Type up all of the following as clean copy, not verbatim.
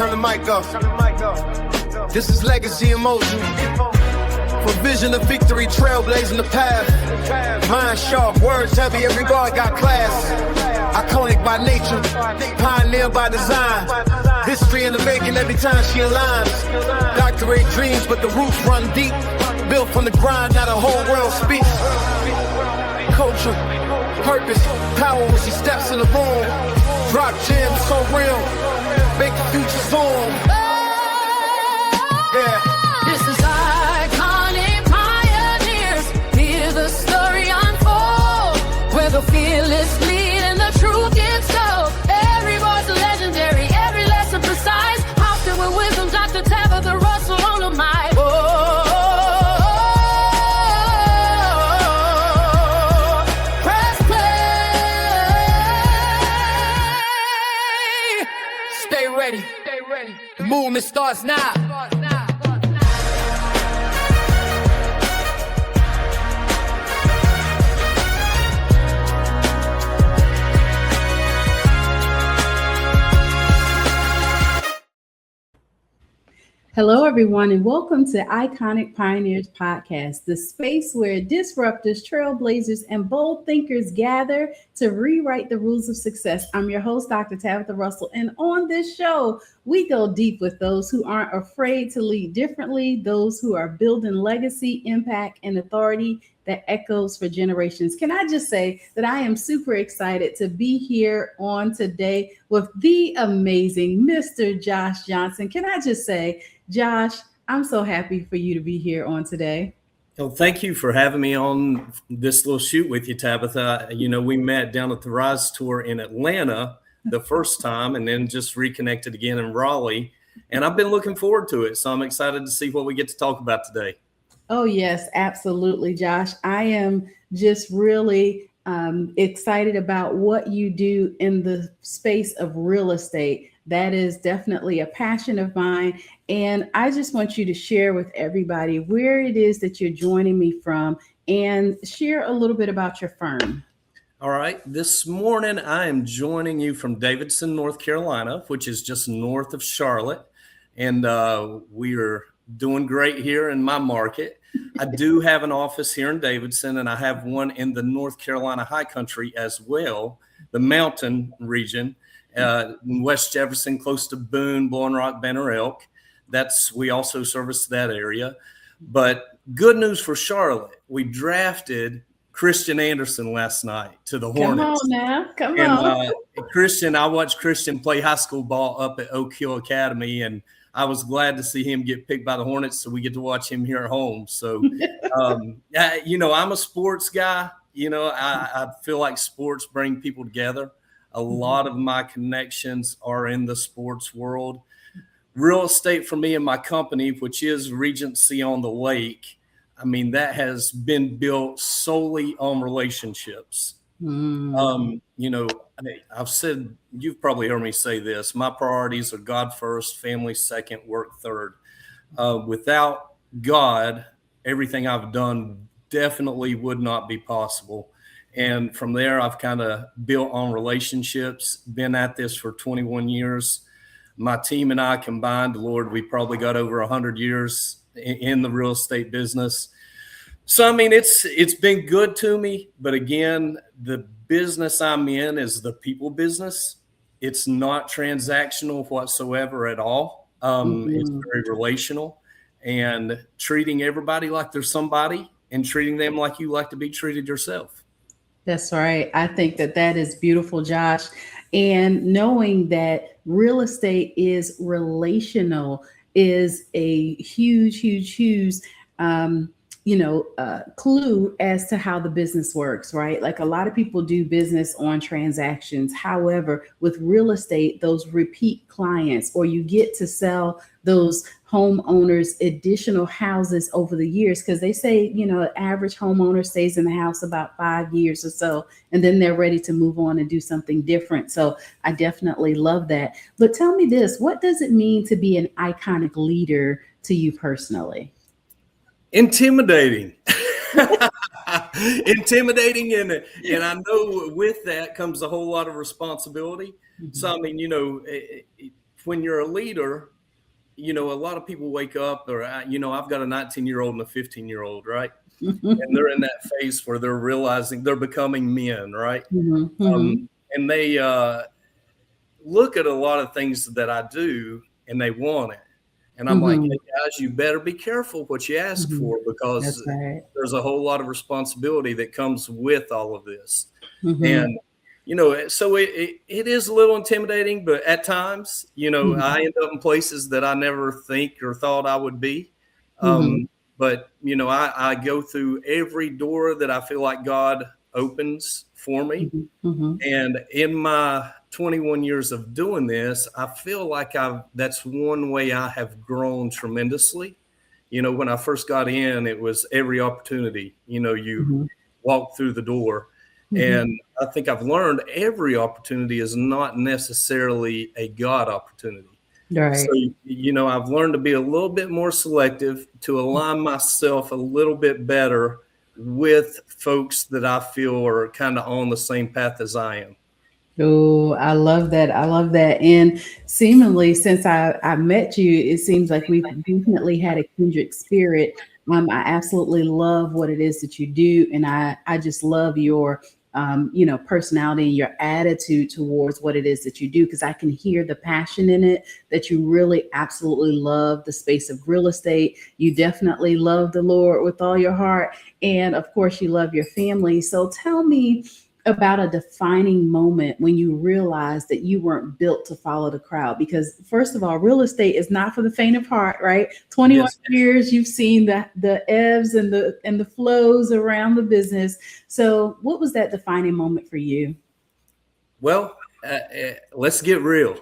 Turn the mic up. This is legacy emotion. From vision of victory, trailblazing the path. Mind sharp, words heavy, every bar got class. Iconic by nature, pioneer by design. History in the making every time she aligns. Doctorate dreams, but the roots run deep. Built from the grind, now the whole world speaks. Culture, purpose, power when she steps in the room. Drop gems so real, make the future zoom. Yeah. This is iconic pioneers. Hear the story unfold, where the fearless lead and the truth gets told. Every voice legendary, every lesson precise. Often with wisdom, Dr. Tabatha Russell on the mic. Press play. Stay ready. The movement starts now. Hello, everyone, and welcome to Iconic Pioneers Podcast, the space where disruptors, trailblazers, and bold thinkers gather to rewrite the rules of success. I'm your host, Dr. Tabatha Russell, and on this show, we go deep with those who aren't afraid to lead differently, those who are building legacy, impact, and authority that echoes for generations. Can I just say that I am super excited to be here on today with the amazing Mr. Josh Johnson. Can I just say, Josh, I'm so happy for you to be here on today. Well, thank you for having me on this little shoot with you, Tabatha. You know, we met down at the Rise Tour in Atlanta the first time and then just reconnected again in Raleigh. And I've been looking forward to it. So I'm excited to see what we get to talk about today. Oh, yes, absolutely, Josh. I am just really excited about what you do in the space of real estate. That is definitely a passion of mine. And I just want you to share with everybody where it is that you're joining me from and share a little bit about your firm. All right. This morning, I am joining you from Davidson, North Carolina, which is just north of Charlotte. And we are doing great here in my market. I do have an office here in Davidson, and I have one in the North Carolina high country as well, the mountain region, in West Jefferson, close to Boone, Blowing Rock, Banner Elk. We also service that area. But good news for Charlotte, we drafted Christian Anderson last night to the Hornets. Come on. Christian, I watched Christian play high school ball up at Oak Hill Academy, and I was glad to see him get picked by the Hornets, so we get to watch him here at home. So, you know, I'm a sports guy. You know, I feel like sports bring people together. A lot of my connections are in the sports world. Real estate for me and my company, which is Regency on the Lake, I mean, that has been built solely on relationships. You know, I've said, you've probably heard me say this, my priorities are God first, family second, work third. Without God, everything I've done definitely would not be possible. And from there, I've kind of built on relationships, been at this for 21 years. My team and I combined, Lord, we probably got over 100 years in the real estate business. So, I mean, it's been good to me. But again, the business I'm in is the people business. It's not transactional whatsoever at all. It's very relational and treating everybody like they're somebody and treating them like you like to be treated yourself. That's right. I think that is beautiful, Josh. And knowing that real estate is relational is a huge clue as to how the business works, right? Like a lot of people do business on transactions. However, with real estate, those repeat clients, or you get to sell those homeowners additional houses over the years, because they say, you know, an average homeowner stays in the house about 5 years or so, and then they're ready to move on and do something different. So I definitely love that. But tell me this, what does it mean to be an iconic leader to you personally? Intimidating. Intimidating, and I know with that comes a whole lot of responsibility. So I mean, you know, when you're a leader, a lot of people wake up, or I've got a 19-year-old and a 15-year-old, right? And they're in that phase where they're realizing they're becoming men, right? And they look at a lot of things that I do and they want it. And I'm like, hey guys, you better be careful what you ask for, because there's a whole lot of responsibility that comes with all of this. And, so it is a little intimidating, but at times, I end up in places that I never think or thought I would be. But, I go through every door that I feel like God opens for me. And in my 21 years of doing this, I feel like that's one way I have grown tremendously. When I first got in, it was every opportunity, you walk through the door. And I think I've learned every opportunity is not necessarily a God opportunity. Right. So, I've learned to be a little bit more selective, to align myself a little bit better with folks that I feel are kind of on the same path as I am. Oh, I love that. I love that. And seemingly, since I met you, it seems like we've definitely had a kindred spirit. I absolutely love what it is that you do. And I just love your, personality and your attitude towards what it is that you do, because I can hear the passion in it, that you really absolutely love the space of real estate. You definitely love the Lord with all your heart. And of course, you love your family. So tell me about a defining moment when you realized that you weren't built to follow the crowd. Because first of all, real estate is not for the faint of heart, right? 21 years, you've seen the ebbs and the flows around the business. So what was that defining moment for you? Well, let's get real.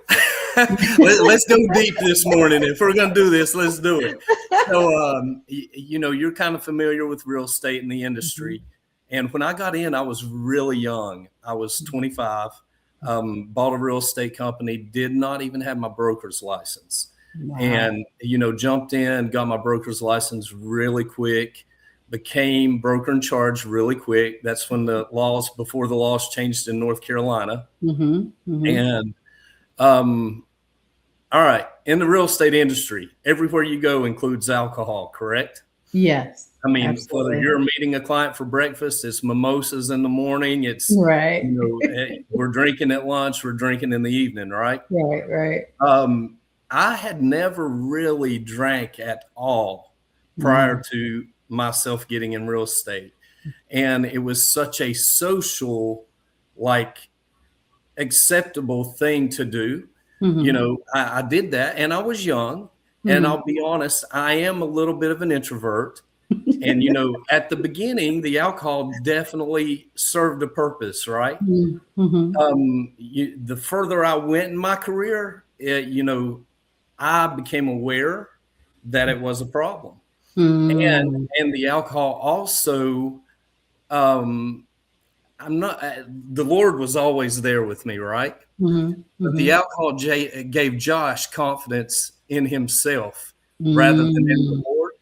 Let's go deep this morning. If we're going to do this, let's do it. So, you're kind of familiar with real estate in the industry. And when I got in, I was really young. I was 25, bought a real estate company, did not even have my broker's license. Wow. And, jumped in, got my broker's license really quick, became broker in charge really quick. That's when before the laws changed in North Carolina. And, all right, in the real estate industry, everywhere you go includes alcohol, correct? Yes. I mean, absolutely. Whether you're meeting a client for breakfast, it's mimosas in the morning. It's right. We're drinking at lunch. We're drinking in the evening, right? Right. I had never really drank at all prior to myself getting in real estate, and it was such a social, acceptable thing to do. I did that, and I was young, and I'll be honest, I am a little bit of an introvert. And, at the beginning, the alcohol definitely served a purpose, right? The further I went in my career, I became aware that it was a problem. And the alcohol also, the Lord was always there with me, right? But the alcohol gave Josh confidence in himself rather than in the Lord.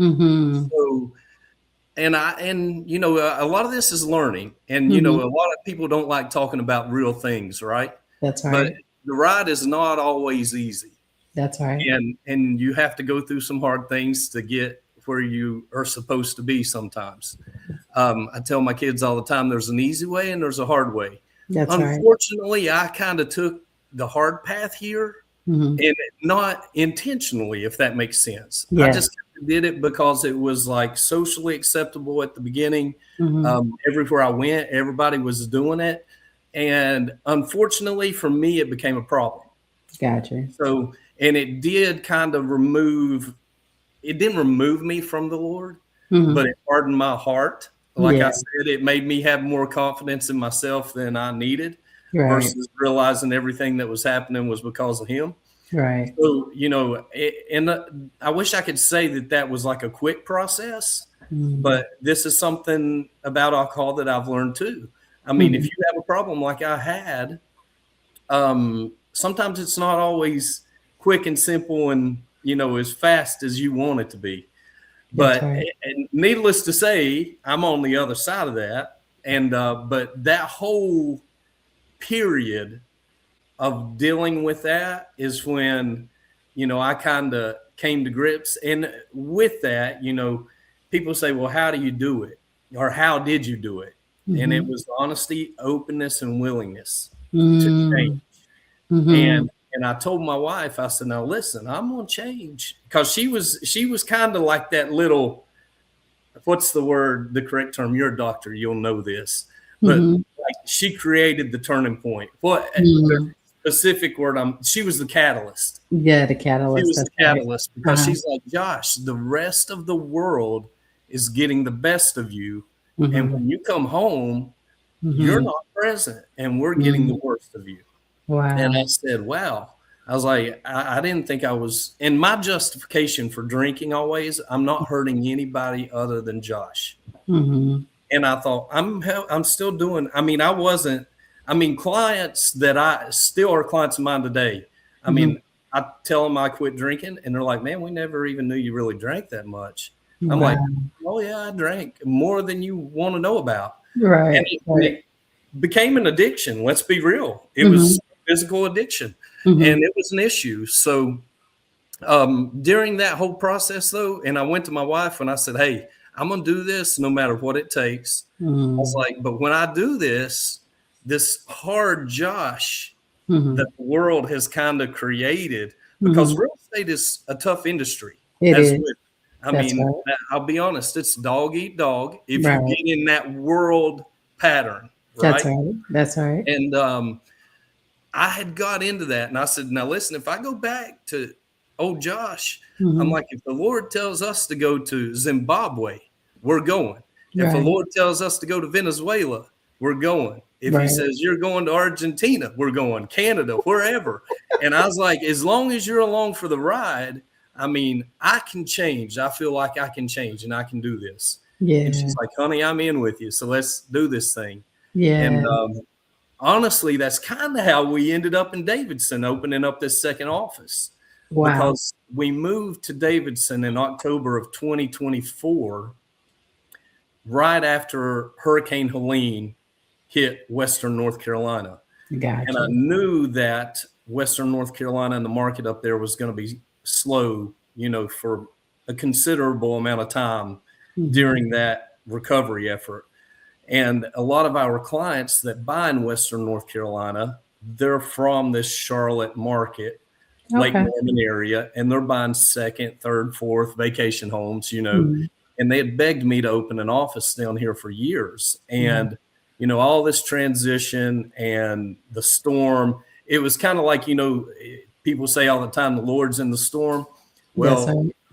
So, and a lot of this is learning, and a lot of people don't like talking about real things, right? That's right. But the ride is not always easy. That's right. And you have to go through some hard things to get where you are supposed to be sometimes. I tell my kids all the time, there's an easy way and there's a hard way. That's Unfortunately, I kind of took the hard path here, and not intentionally, if that makes sense. I just did it because it was socially acceptable at the beginning. Everywhere I went, everybody was doing it. And unfortunately for me, it became a problem. Gotcha. So, and it did kind of it didn't remove me from the Lord, but it hardened my heart. I said, it made me have more confidence in myself than I needed, versus realizing everything that was happening was because of him. Right. So, and I wish I could say that was like a quick process, but this is something about alcohol that I've learned too. I mean, if you have a problem like I had, sometimes it's not always quick and simple and, as fast as you want it to be. But and needless to say, I'm on the other side of that. And but that whole period of dealing with that is when, I kind of came to grips. And with that, people say, well, how do you do it? Or how did you do it? And it was honesty, openness, and willingness to change. And I told my wife, I said, now listen, I'm going to change. Because she was kind of like that little, what's the word, the correct term? You're a doctor, you'll know this. But like, she created the turning point. What the specific word? She was the catalyst. Yeah, the catalyst. She was the catalyst because she's like, Josh, the rest of the world is getting the best of you. And when you come home, you're not present and we're getting the worst of you. Wow. And I said, wow. I was like, I didn't think I was. And my justification for drinking always, I'm not hurting anybody other than Josh. And I thought, I'm still doing. I mean, clients that I still are clients of mine today. I mean, I tell them I quit drinking and they're like, man, we never even knew you really drank that much. I'm like, oh yeah, I drank more than you want to know about. Right. And it became an addiction. Let's be real. It was physical addiction and it was an issue. So during that whole process though, and I went to my wife and I said, hey, I'm going to do this no matter what it takes. I was like, but when I do this hard Josh that the world has kind of created, because real estate is a tough industry. It is. I'll be honest, it's dog eat dog if you get in that world pattern. Right? That's right. And I had got into that and I said, now listen, if I go back to old Josh, I'm like, if the Lord tells us to go to Zimbabwe, we're going. If the Lord tells us to go to Venezuela, we're going. If he says you're going to Argentina, we're going. Canada, wherever. And I was like, as long as you're along for the ride, I mean, I can change. I feel like I can change and I can do this. Yeah. And she's like, honey, I'm in with you. So let's do this thing. Yeah. And honestly, that's kind of how we ended up in Davidson, opening up this second office. Wow. Because we moved to Davidson in October of 2024, right after Hurricane Helene hit Western North Carolina. Gotcha. And I knew that Western North Carolina and the market up there was going to be slow, for a considerable amount of time during that recovery effort. And a lot of our clients that buy in Western North Carolina, they're from this Charlotte market, Lake Norman area, and they're buying second, third, fourth vacation homes, and they had begged me to open an office down here for years. And, all this transition and the storm, it was kind of like, people say all the time, the Lord's in the storm. Well,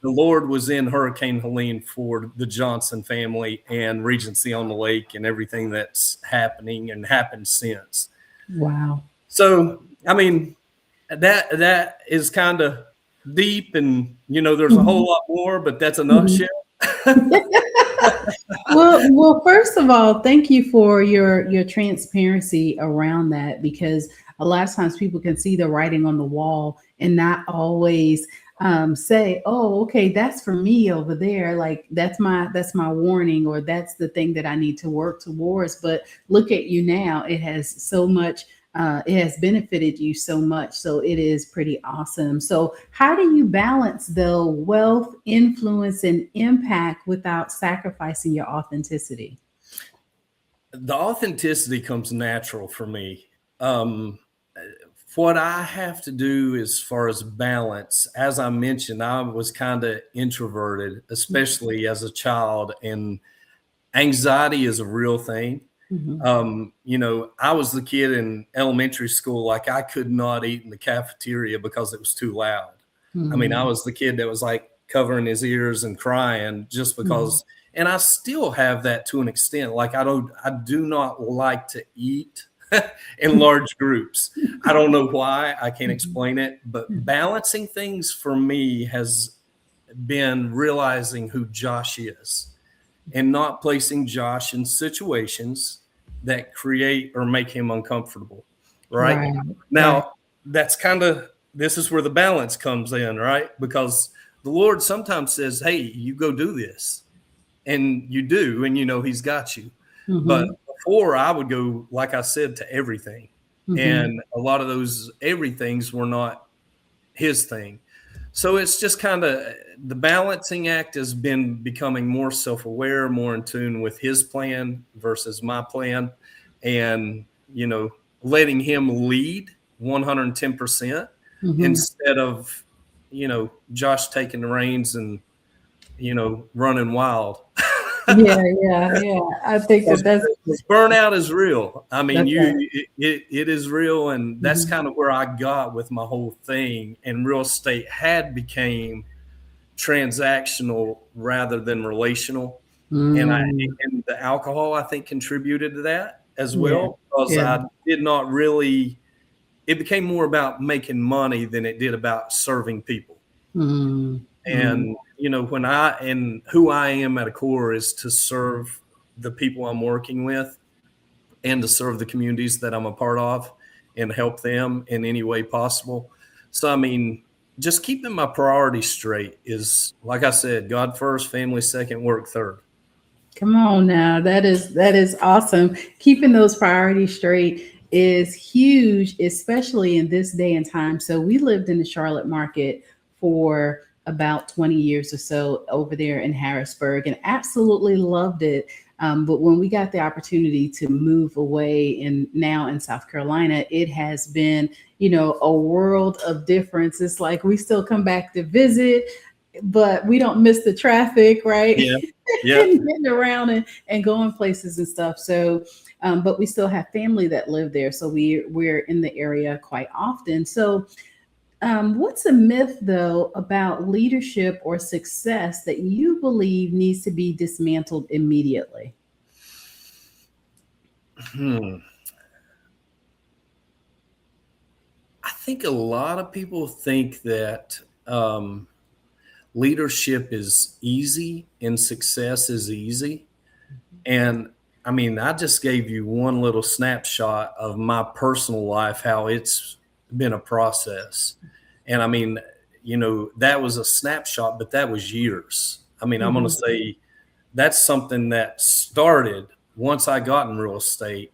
the Lord was in Hurricane Helene for the Johnson family and Regency on the Lake and everything that's happening and happened since. Wow. So, I mean, that is kind of deep and, there's a whole lot more, but that's a nutshell. Well, first of all, thank you for your transparency around that, because a lot of times people can see the writing on the wall and not always say, oh, okay, that's for me over there. Like that's my warning, or that's the thing that I need to work towards. But look at you now. It has so much, it has benefited you so much. So it is pretty awesome. So how do you balance the wealth, influence, and impact without sacrificing your authenticity? The authenticity comes natural for me. What I have to do as far as balance, as I mentioned, I was kind of introverted, especially as a child, and anxiety is a real thing. I was the kid in elementary school, like I could not eat in the cafeteria because it was too loud. I mean, I was the kid that was like covering his ears and crying just because, and I still have that to an extent. Like I do not like to eat in large groups. I don't know why. I can't explain it, but balancing things for me has been realizing who Josh is and not placing Josh in situations that create or make him uncomfortable. Right. Now, that's kind of, this is where the balance comes in, right? Because the Lord sometimes says, hey, you go do this. And you do, and he's got you. But before I would go, like I said, to everything. and a lot of those everythings were not his thing. So it's just kind of the balancing act has been becoming more self-aware, more in tune with his plan versus my plan, and letting him lead 110% instead of Josh taking the reins and running wild. Yeah. I think that's burnout is real. I mean, right. it is real, and that's kind of where I got with my whole thing. And real estate had became transactional rather than relational, and the alcohol I think contributed to that as well, because I did not really. It became more about making money than it did about serving people. And when who I am at a core is to serve the people I'm working with and to serve the communities that I'm a part of and help them in any way possible. So, I mean, just keeping my priorities straight is, like I said, God first, family second, work third. Come on now. That is awesome. Keeping those priorities straight is huge, especially in this day and time. So we lived in the Charlotte market for about 20 years or so over there in Harrisburg and absolutely loved it. But when we got the opportunity to move away and now in South Carolina, it has been, a world of difference. It's like we still come back to visit, but we don't miss the traffic, right? Yeah. And getting around and going places and stuff. So, but we still have family that live there. So we're in the area quite often. So what's a myth though about leadership or success that you believe needs to be dismantled immediately? I think a lot of people think that leadership is easy and success is easy. And I mean, I just gave you one little snapshot of my personal life, how it's been a process. And I mean, that was a snapshot, but that was years. I mean, I'm going to say that's something that started once I got in real estate.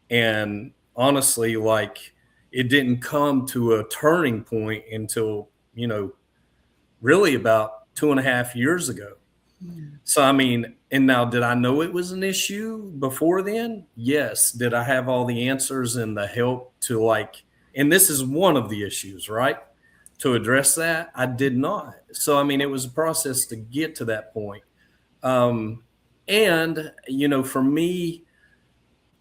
And honestly, like it didn't come to a turning point until, really about 2.5 years ago. So, I mean, and now did I know it was an issue before then? Yes. Did I have all the answers and the help to and this is one of the issues, right? To address that? I did not. So, I mean, it was a process to get to that point. And, for me,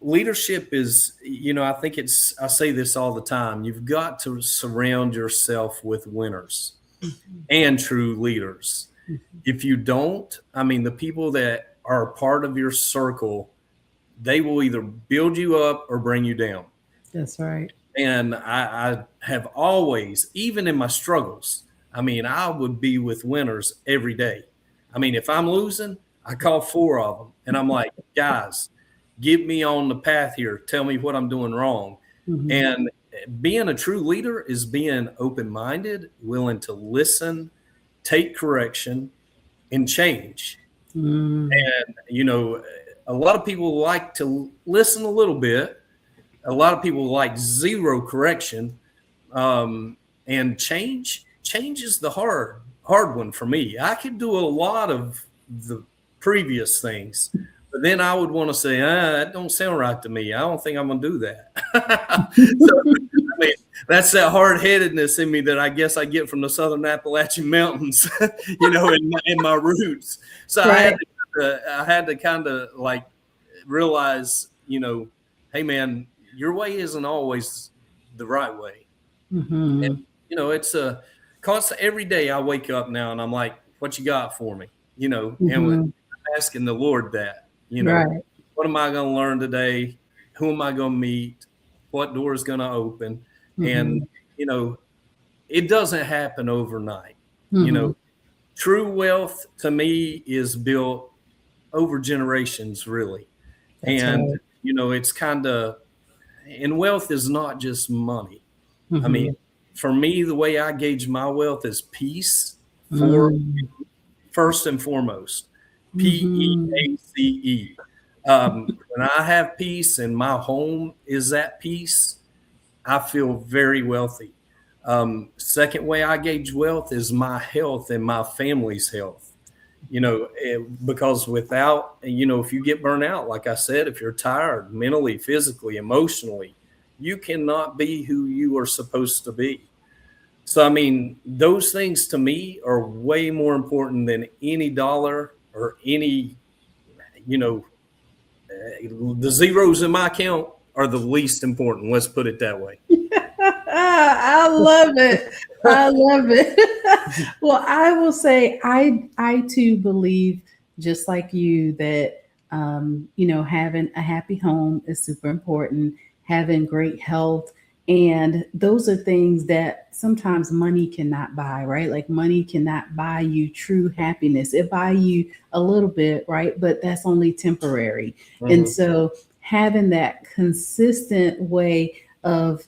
leadership is, I think I say this all the time. You've got to surround yourself with winners and true leaders. If you don't, I mean, the people that are a part of your circle, they will either build you up or bring you down. That's right. And I have always, even in my struggles, I mean, I would be with winners every day. I mean, if I'm losing, I call 4 of them and I'm like, guys, get me on the path here. Tell me what I'm doing wrong. And being a true leader is being open-minded, willing to listen, take correction, and change. And, a lot of people like to listen a little bit. A lot of people like zero correction. And change is the hard one for me. I could do a lot of the previous things, but then I would want to say, that don't sound right to me. I don't think I'm going to do that. So, I mean, that's that hard-headedness in me that I guess I get from the Southern Appalachian Mountains, in my roots. So right. I had to kind of realize, hey man, your way isn't always the right way. And, it's a constant. Every day I wake up now and I'm like, what you got for me? And I'm asking the Lord that, right. What am I going to learn today? Who am I going to meet? What door is going to open? And, it doesn't happen overnight. True wealth to me is built over generations, really. That's and, right. It's kind of, and wealth is not just money. I mean, for me, the way I gauge my wealth is peace first and foremost. PEACE. When I have peace and my home is at peace, I feel very wealthy. Second way I gauge wealth is my health and my family's health. Because without, if you get burnt out, like I said, if you're tired mentally, physically, emotionally, you cannot be who you are supposed to be. So, I mean, those things to me are way more important than any dollar or any, the zeros in my account are the least important. Let's put it that way. I love it. I love it. Well, I will say I too believe, just like you, that having a happy home is super important, having great health, and those are things that sometimes money cannot buy, right? Like money cannot buy you true happiness. It buy you a little bit, right? But that's only temporary. Mm-hmm. And so having that consistent way of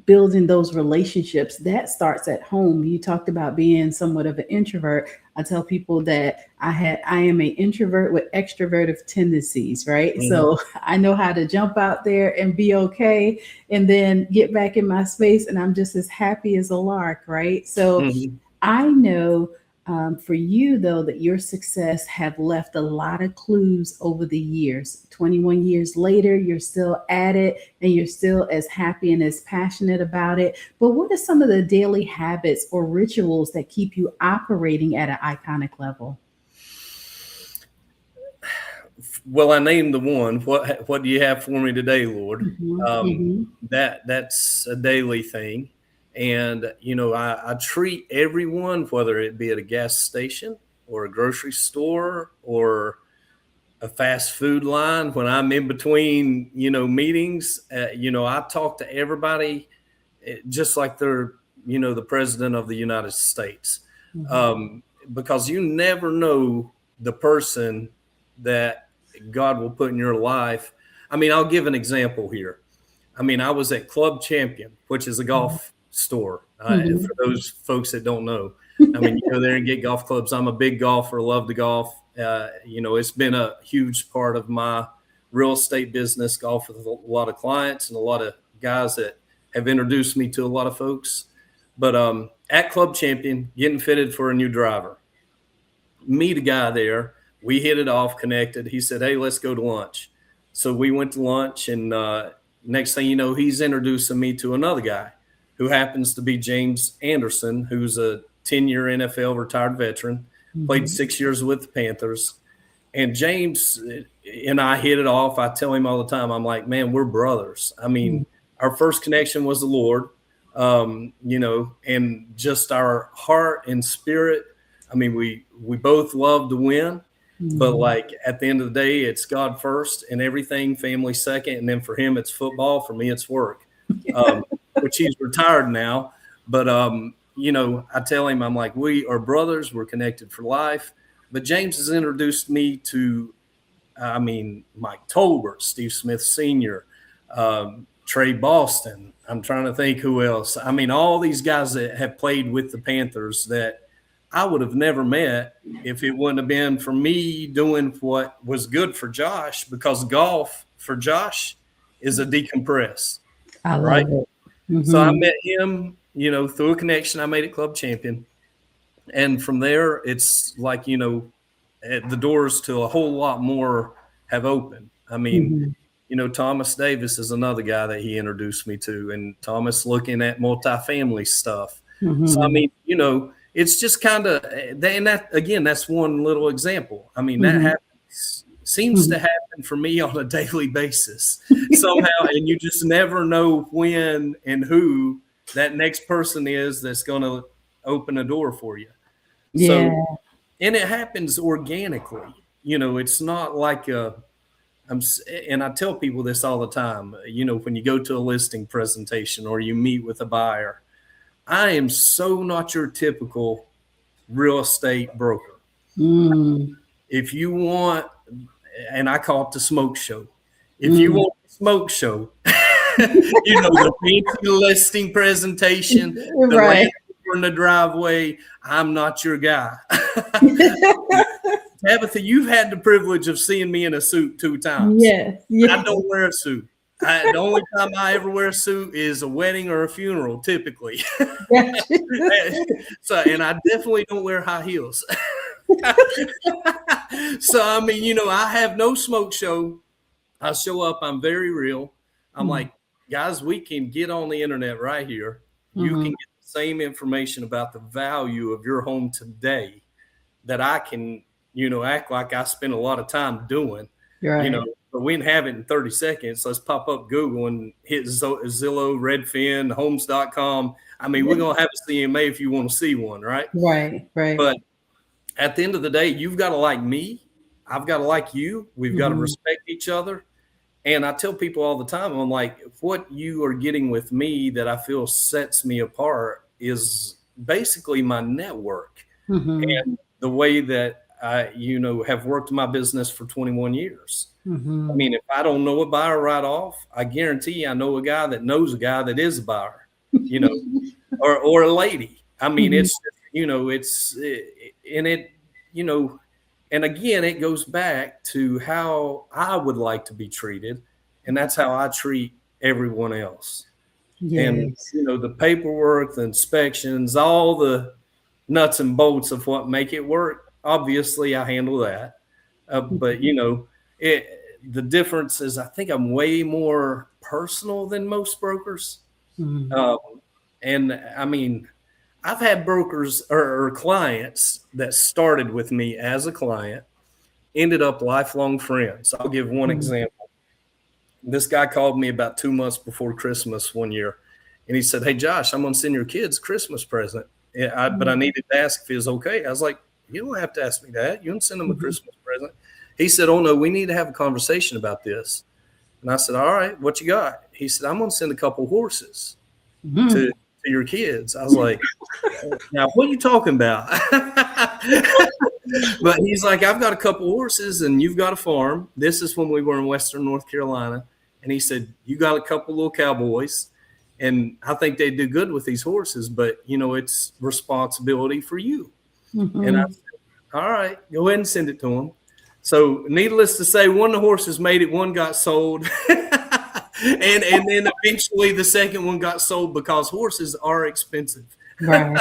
building those relationships, that starts at home. You talked about being somewhat of an introvert. I tell people that I am an introvert with extrovertive tendencies, right? Mm-hmm. So I know how to jump out there and be okay, and then get back in my space, and I'm just as happy as a lark, right? So mm-hmm. I know for you, though, that your success have left a lot of clues over the years. 21 years later, you're still at it, and you're still as happy and as passionate about it. But what are some of the daily habits or rituals that keep you operating at an iconic level? Well, I named the one. What do you have for me today, Lord? Mm-hmm. That's a daily thing. And, I treat everyone, whether it be at a gas station or a grocery store or a fast food line, when I'm in between, meetings, I talk to everybody just like they're, the president of the United States. Mm-hmm. Because you never know the person that God will put in your life. I mean, I'll give an example here. I mean, I was at Club Champion, which is a golf store. Mm-hmm. For those folks that don't know, I mean, you go there and get golf clubs. I'm a big golfer, love to golf. It's been a huge part of my real estate business, golf with a lot of clients and a lot of guys that have introduced me to a lot of folks. But at Club Champion, getting fitted for a new driver, meet a guy there. We hit it off, connected. He said, "Hey, let's go to lunch." So we went to lunch, and next thing you know, he's introducing me to another guy who happens to be James Anderson, who's a 10-year NFL retired veteran, mm-hmm. played 6 years with the Panthers. And James and I hit it off. I tell him all the time, I'm like, man, we're brothers. I mean, mm-hmm. our first connection was the Lord, and just our heart and spirit. I mean, we both love to win. Mm-hmm. But like at the end of the day, it's God first and everything, family second. And then for him, it's football. For me, it's work, which he's retired now. But, I tell him, I'm like, we are brothers. We're connected for life. But James has introduced me to, Mike Tolbert, Steve Smith Sr., Trey Boston. I'm trying to think who else. I mean, all these guys that have played with the Panthers that I would have never met if it wouldn't have been for me doing what was good for Josh, because golf for Josh is a decompress. I love it. Mm-hmm. So I met him, through a connection I made at Club Champion. And from there, it's like, the doors to a whole lot more have opened. I mean, mm-hmm. Thomas Davis is another guy that he introduced me to, and Thomas looking at multifamily stuff. Mm-hmm. So, I mean, it's just kind of, and that, again, that's one little example. I mean, that happens, seems to happen for me on a daily basis somehow. And you just never know when and who that next person is that's going to open a door for you. Yeah. So, and it happens organically. It's not like and I tell people this all the time, when you go to a listing presentation or you meet with a buyer, I am so not your typical real estate broker. Mm. If you want, and I call it the smoke show. If you want the smoke show, the fancy listing presentation, the land in the driveway, I'm not your guy. Tabatha, you've had the privilege of seeing me in a suit 2 times. Yes. I don't wear a suit. The only time I ever wear a suit is a wedding or a funeral, typically. So, and I definitely don't wear high heels. So, I mean, you know, I have no smoke show. I show up, I'm very real. I'm like, guys, we can get on the internet right here. You can get the same information about the value of your home today that I can, you know, act like I spend a lot of time doing, you know, but we can have it in 30 seconds. Let's pop up Google and hit Zillow, Redfin, homes.com. I mean, we're going to have a CMA if you want to see one, right? Right. But at the end of the day, you've got to like me. I've got to like you. We've got to respect each other. And I tell people all the time, I'm like, what you are getting with me that I feel sets me apart is basically my network and the way that I, you know, have worked my business for 21 years. I mean, if I don't know a buyer right off, I guarantee you I know a guy that knows a guy that is a buyer, you know, or a lady. I mean, it's, you know, you know, and again, it goes back to how I would like to be treated. And that's how I treat everyone else. And, you know, the paperwork, the inspections, all the nuts and bolts of what make it work. Obviously, I handle that. But, you know, the difference is I think I'm way more personal than most brokers. And I mean, I've had brokers or clients that started with me as a client, ended up lifelong friends. I'll give one example. This guy called me about 2 months before Christmas one year, and he said, "Hey, Josh, I'm going to send your kids a Christmas present, but I needed to ask if it was okay." I was like, "You don't have to ask me that. You can send them a Christmas present." He said, "Oh, no, we need to have a conversation about this." And I said, "All right, what you got?" He said, "I'm going to send a couple horses to your kids." I was like, "Now, what are you talking about?" But he's like, "I've got a couple horses and you've got a farm." This is when we were in Western North Carolina. And he said, "You got a couple little cowboys and I think they do good with these horses, but you know, it's responsibility for you." And I said, "All right, go ahead and send it to them." So needless to say, one of the horses made it, one got sold. And then eventually the second one got sold because horses are expensive. Right.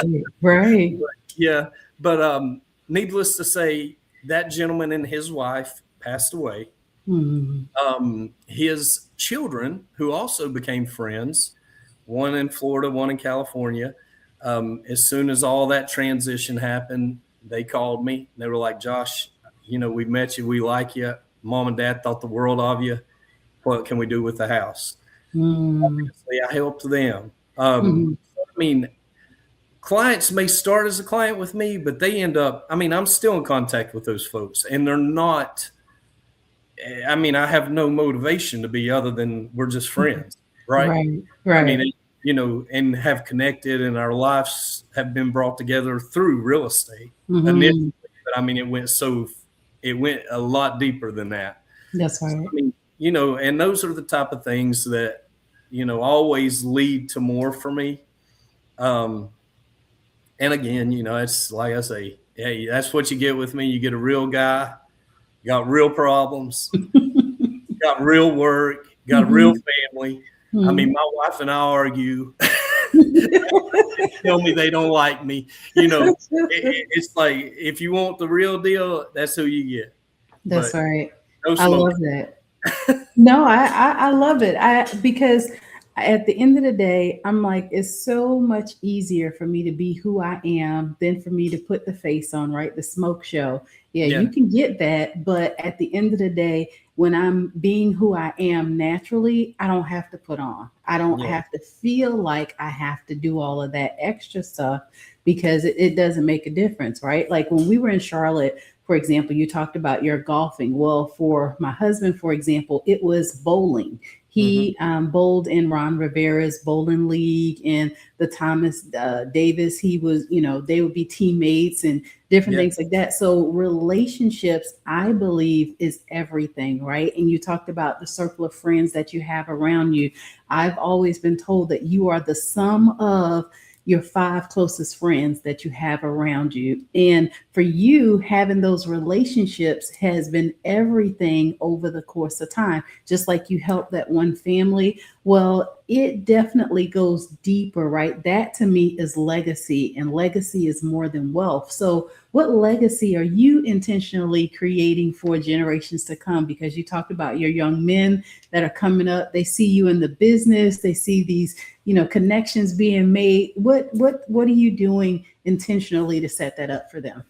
Yeah. But needless to say, that gentleman and his wife passed away. His children, who also became friends, one in Florida, one in California, as soon as all that transition happened, they called me. They were like, "Josh, you know, we met you. We like you. Mom and Dad thought the world of you. What can we do with the house?" Obviously, I helped them. I mean, clients may start as a client with me, but they end up, I mean, I'm still in contact with those folks and they're not, I mean, I have no motivation to be other than we're just friends, right? I mean, you know, and have connected and our lives have been brought together through real estate initially. But I mean, it went a lot deeper than that. That's right. So, I mean, you know, and those are the type of things that, you know, always lead to more for me. And again, you know, it's like I say, hey, that's what you get with me. You get a real guy, got real problems, got real work, got a real family. I mean, my wife and I argue. Tell me they don't like me. You know, it's like, if you want the real deal, that's who you get. That's but right. No I love that. No, I love it. Because at the end of the day, I'm like, it's so much easier for me to be who I am than for me to put the face on, right? The smoke show. Yeah, you can get that. But at the end of the day, when I'm being who I am naturally, I don't have to put on. I don't have to feel like I have to do all of that extra stuff because it doesn't make a difference, right? Like when we were in Charlotte, for example, you talked about your golfing. Well, for my husband, for example, it was bowling. He bowled in Ron Rivera's bowling league and the Thomas Davis. He was, you know, they would be teammates and different things like that. So relationships, I believe, is everything, right? And you talked about the circle of friends that you have around you. I've always been told that you are the sum of your 5 closest friends that you have around you. And for you, having those relationships has been everything over the course of time. Just like you helped that one family, well, it definitely goes deeper, right? That to me is legacy, and legacy is more than wealth. So what legacy are you intentionally creating for generations to come? Because you talked about your young men that are coming up, they see you in the business, they see these, connections being made. What are you doing intentionally to set that up for them?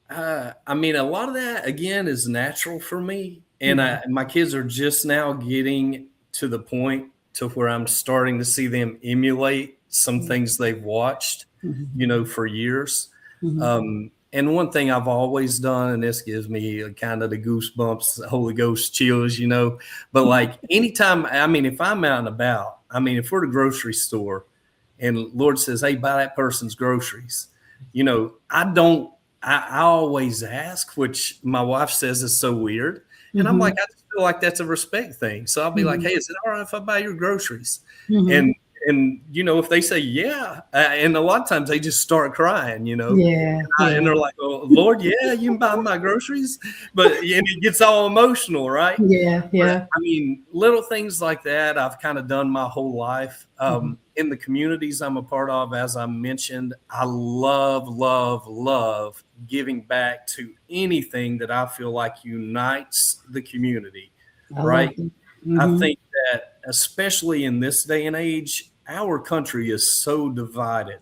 I mean, a lot of that again is natural for me, and my kids are just now getting to the point to where I'm starting to see them emulate some things they've watched, for years. And one thing I've always done, and this gives me kind of the goosebumps, Holy Ghost chills, but like anytime, I mean, if I'm out and about, I mean, if we're at a grocery store and Lord says, hey, buy that person's groceries, I always ask, which my wife says is so weird. And I'm like, I just feel like that's a respect thing. So I'll be like, hey, is it all right if I buy your groceries? And if they say, yeah, and a lot of times they just start crying, Yeah. And they're like, oh, Lord, yeah, you can buy my groceries. But and it gets all emotional, right? Yeah. But, I mean, little things like that I've kind of done my whole life. In the communities I'm a part of, as I mentioned, I love, love, love giving back to anything that I feel like unites the community, right? I think that especially in this day and age, our country is so divided.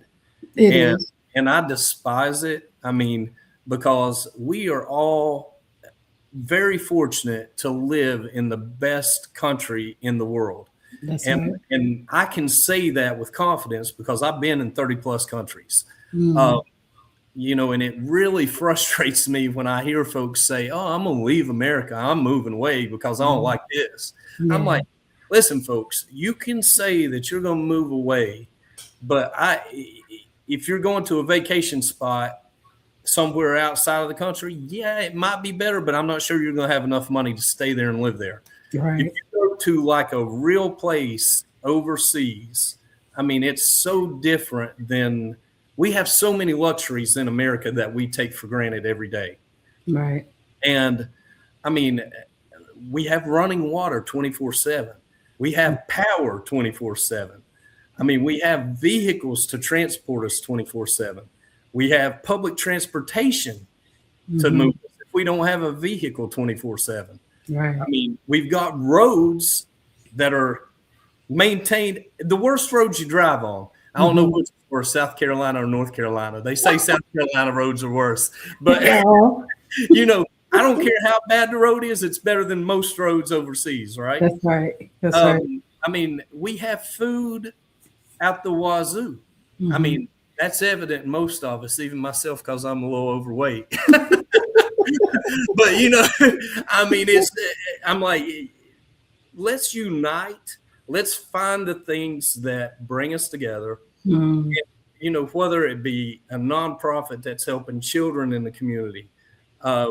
It is. And I despise it. I mean, because we are all very fortunate to live in the best country in the world. That's right. And I can say that with confidence because I've been in 30 plus countries. And it really frustrates me when I hear folks say, oh, I'm going to leave America. I'm moving away because I don't like this. Yeah. I'm like, listen, folks, you can say that you're going to move away, but if you're going to a vacation spot somewhere outside of the country, yeah, it might be better, but I'm not sure you're going to have enough money to stay there and live there. Right. If you go to like a real place overseas, I mean, it's so different than we have so many luxuries in America that we take for granted every day. Right. And I mean, we have running water 24/7. We have power 24/7. I mean, we have vehicles to transport us 24/7. We have public transportation to move us if we don't have a vehicle 24/7. Right. I mean, we've got roads that are maintained. The worst roads you drive on, I don't know which is worse, South Carolina or North Carolina. They say South Carolina roads are worse, but I don't care how bad the road is. It's better than most roads overseas, right? That's right. That's right. I mean, we have food out the wazoo. I mean, that's evident in most of us, even myself, because I'm a little overweight. But I mean, I'm like, let's unite. Let's find the things that bring us together. And, whether it be a nonprofit that's helping children in the community,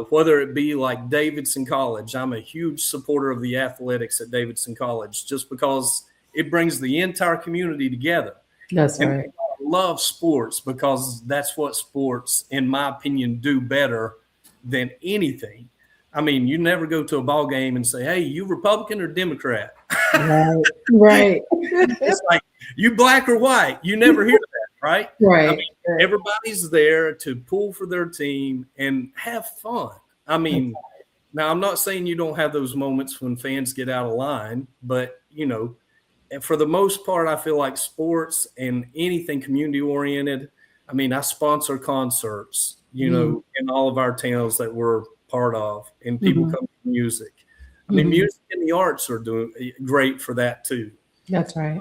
whether it be like Davidson College. I'm a huge supporter of the athletics at Davidson College just because it brings the entire community together. That's and right. I love sports because that's what sports, in my opinion, do better than anything. I mean, you never go to a ball game and say, hey, you Republican or Democrat? Right. It's like, you black or white? You never hear that, right? Right. I mean, everybody's there to pull for their team and have fun. I mean, now I'm not saying you don't have those moments when fans get out of line, but, and for the most part, I feel like sports and anything community oriented. I mean, I sponsor concerts, in all of our towns that we're part of, and people come to music. I mean, music and the arts are doing great for that too. That's right.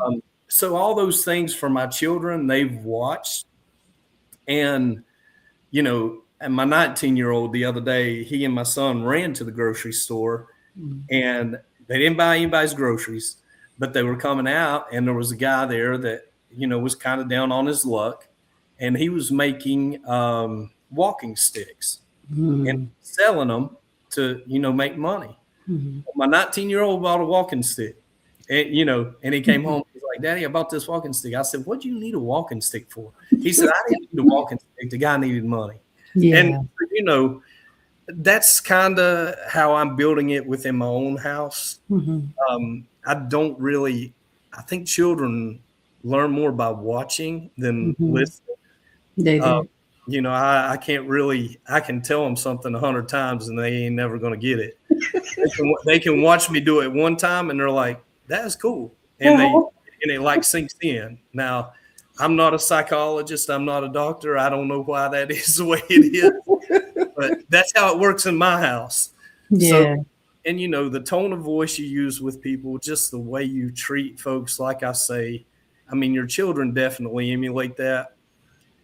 So all those things for my children, they've watched. And, and my 19-year-old the other day, he and my son ran to the grocery store and they didn't buy anybody's groceries, but they were coming out and there was a guy there that, was kind of down on his luck, and he was making walking sticks and selling them to, make money. My 19-year-old bought a walking stick, and, and he came home. He's like, Daddy, I bought this walking stick. I said, what do you need a walking stick for? He said, I didn't need a walking stick. The guy needed money. Yeah. And, that's kind of how I'm building it within my own house. I don't really, I think children learn more by watching than listening. They do. I can't really, I can tell them something 100 times and they ain't never going to get it. They can watch me do it one time and they're like, that's cool. And it like sinks in. Now, I'm not a psychologist. I'm not a doctor. I don't know why that is the way it is, but that's how it works in my house. Yeah. So, and the tone of voice you use with people, just the way you treat folks, like I say, I mean, your children definitely emulate that.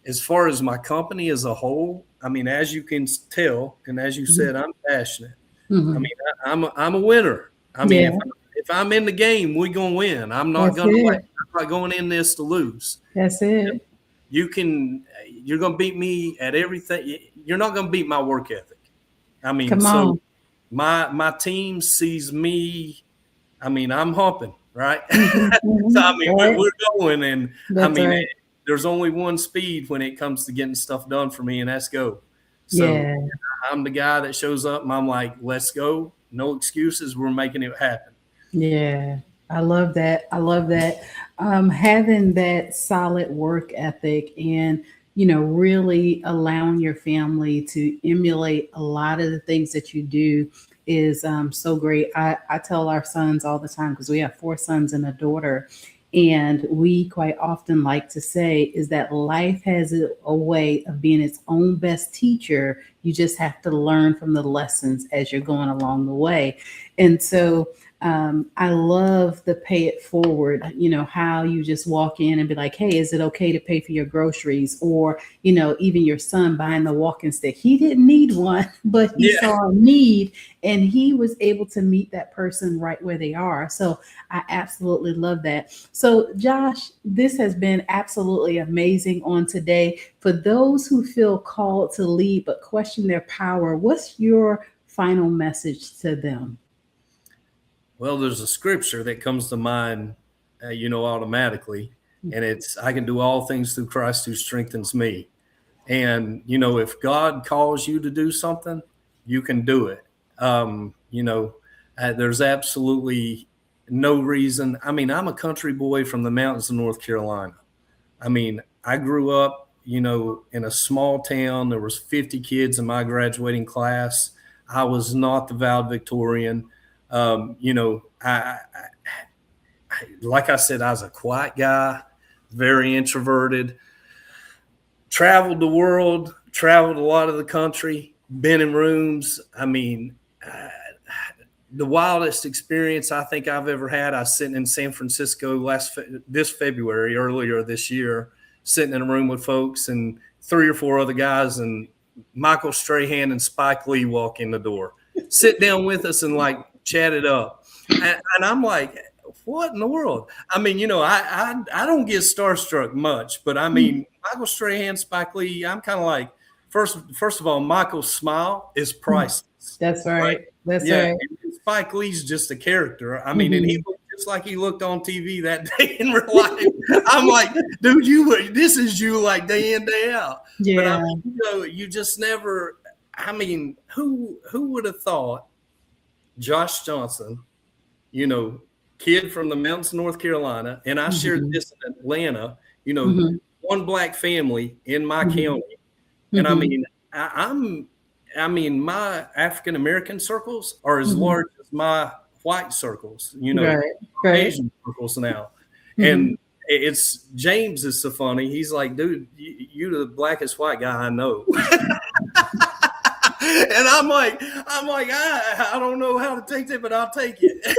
As far as my company as a whole, I mean, as you can tell, and as you said, I'm passionate. I mean, I'm a winner. I mean, if I'm in the game, we're gonna win. I'm not going in this to lose. That's it. You're gonna beat me at everything. You're not gonna beat my work ethic. I mean, Come on. My team sees me. I mean, I'm humping, right? So I mean, we're going, and there's only one speed when it comes to getting stuff done for me, and that's go. So I'm the guy that shows up, and I'm like, let's go. No excuses. We're making it happen. Yeah, I love that. I love that. Having that solid work ethic and, really allowing your family to emulate a lot of the things that you do is so great. I tell our sons all the time, because we have 4 sons and a daughter. And we quite often like to say is that life has a way of being its own best teacher. You just have to learn from the lessons as you're going along the way. And so I love the pay it forward, how you just walk in and be like, hey, is it okay to pay for your groceries? Or, even your son buying the walking stick. He didn't need one, but he saw a need and he was able to meet that person right where they are. So I absolutely love that. So Josh, this has been absolutely amazing on today. For those who feel called to lead but question their power, what's your final message to them? Well, there's a scripture that comes to mind, automatically, and it's, I can do all things through Christ who strengthens me. And, if God calls you to do something, you can do it. There's absolutely no reason. I mean, I'm a country boy from the mountains of North Carolina. I mean, I grew up, in a small town. There was 50 kids in my graduating class. I was not the valedictorian. I like I said, I was a quiet guy, very introverted, traveled the world, traveled a lot of the country, been in rooms. I mean, the wildest experience I think I've ever had, I was sitting in San Francisco this February, earlier this year, sitting in a room with folks and 3 or 4 other guys, and Michael Strahan and Spike Lee walk in the door, sit down with us and chat it up. And I'm like, what in the world? I mean, I don't get starstruck much, but I mean, Michael Strahan, Spike Lee, I'm kind of like, first of all, Michael's smile is priceless. That's right. That's right. Spike Lee's just a character. I mean, and he looked just like he looked on TV that day in real life. I'm like, dude, this is you like day in, day out. Yeah. But I mean, you just never, I mean, who would have thought Josh Johnson, kid from the mountains of North Carolina, and I shared this in Atlanta, one black family in my county. And I mean, my African American circles are as large as my white circles, Asian circles now. And it's James is so funny. He's like, dude, you're the blackest white guy I know. And I'm like, I don't know how to take that, but I'll take it.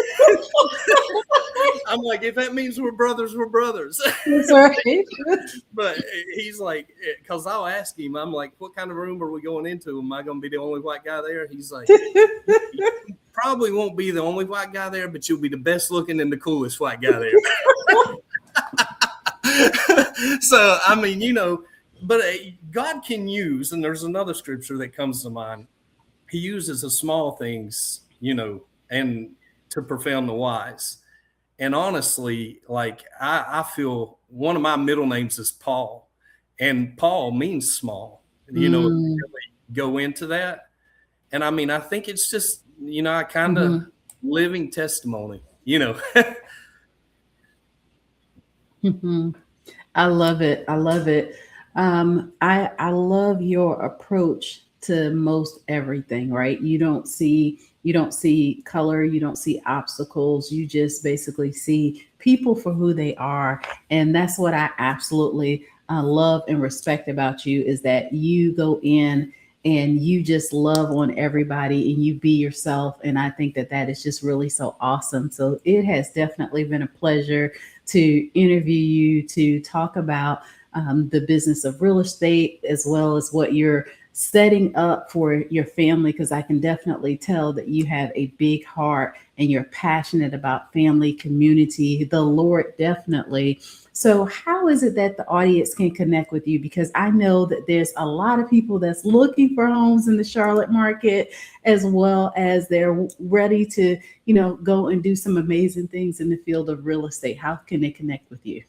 I'm like, if that means we're brothers, we're brothers. That's right. But he's like, because I'll ask him, I'm like, what kind of room are we going into? Am I going to be the only white guy there? He's like, you probably won't be the only white guy there, but you'll be the best looking and the coolest white guy there. So, I mean, but God can use, and there's another scripture that comes to mind. He uses the small things, and to profound the wise. And honestly, I feel one of my middle names is Paul, and Paul means small. really go into that. And I mean, I think it's just, I kind of living testimony, I love it. I love it. I love your approach to most everything, right? You don't see color, you don't see obstacles, you just basically see people for who they are. And that's what I absolutely love and respect about you, is that you go in and you just love on everybody and you be yourself. And I think that is just really so awesome. So it has definitely been a pleasure to interview you, to talk about the business of real estate, as well as what you're setting up for your family, because I can definitely tell that you have a big heart and you're passionate about family, community, the Lord, definitely. So how is it that the audience can connect with you? Because I know that there's a lot of people that's looking for homes in the Charlotte market, as well as they're ready to, go and do some amazing things in the field of real estate. How can they connect with you?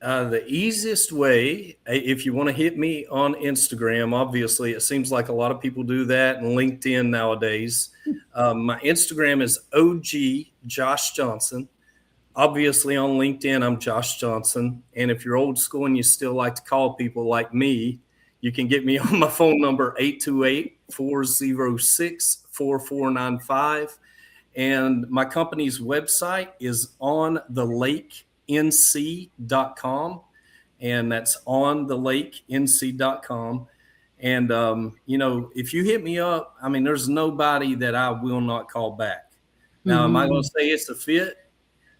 The easiest way, if you want to hit me on Instagram, obviously it seems like a lot of people do that, and LinkedIn nowadays. My Instagram is OG Josh Johnson. Obviously on LinkedIn, I'm Josh Johnson. And if you're old school and you still like to call people like me, you can get me on my phone number, 828-406-4495. And my company's website is onthelake.nc.com, and that's onthelake.nc.com. And, if you hit me up, I mean, there's nobody that I will not call back. Now, am I going to say it's a fit?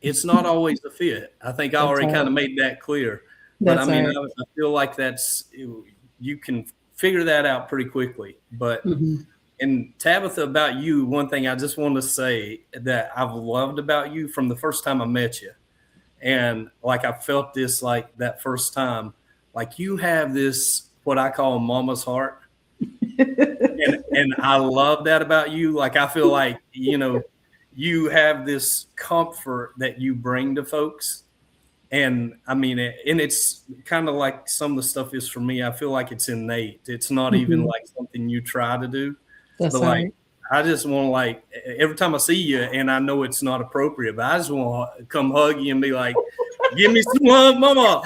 It's not always a fit. I think I already kind of made that clear. But I mean, I feel like you can figure that out pretty quickly. But and Tabatha, about you, one thing I just want to say that I've loved about you from the first time I met you. And like I felt this like that first time, like you have this, what I call mama's heart. and I love that about you. Like I feel like, you have this comfort that you bring to folks. And I mean, and it's kind of like some of the stuff is for me, I feel like it's innate. It's not even like something you try to do. That's but right. Like, I just want to, like, every time I see you, and I know it's not appropriate, but I just want to come hug you and be like, give me some love, mama.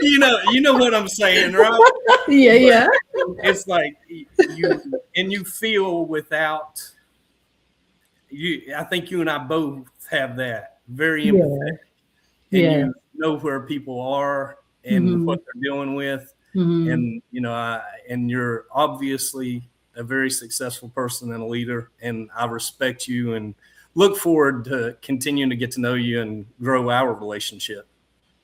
you know what I'm saying, right? Yeah. It's like you feel without you. I think you and I both have that, very empathetic. And you know where people are and what they're dealing with. And, and you're obviously a very successful person and a leader, and I respect you and look forward to continuing to get to know you and grow our relationship.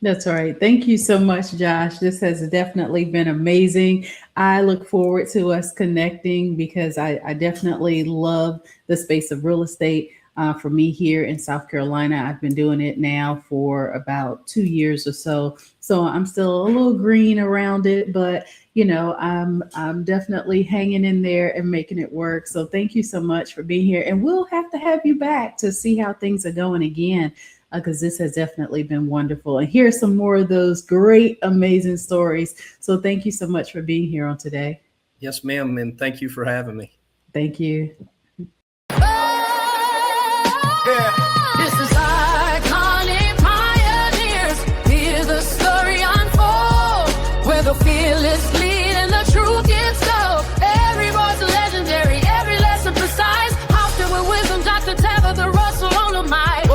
That's right. Thank you so much, Josh. This has definitely been amazing. I look forward to us connecting, because I definitely love the space of real estate. For me here in South Carolina, I've been doing it now for about 2 years or so. So I'm still a little green around it, but I'm definitely hanging in there and making it work. So thank you so much for being here. And we'll have to have you back to see how things are going again, because this has definitely been wonderful. And here's some more of those great, amazing stories. So thank you so much for being here on today. Yes, ma'am. And thank you for having me. Thank you. This is iconic pioneers. Hear the story unfold, where the fearless lead and the truth gets told. Every voice legendary, every lesson precise. Often with wisdom, Dr. Tabatha Russell on the mic.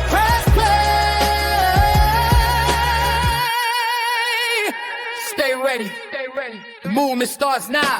Press play. Stay ready. The movement starts now.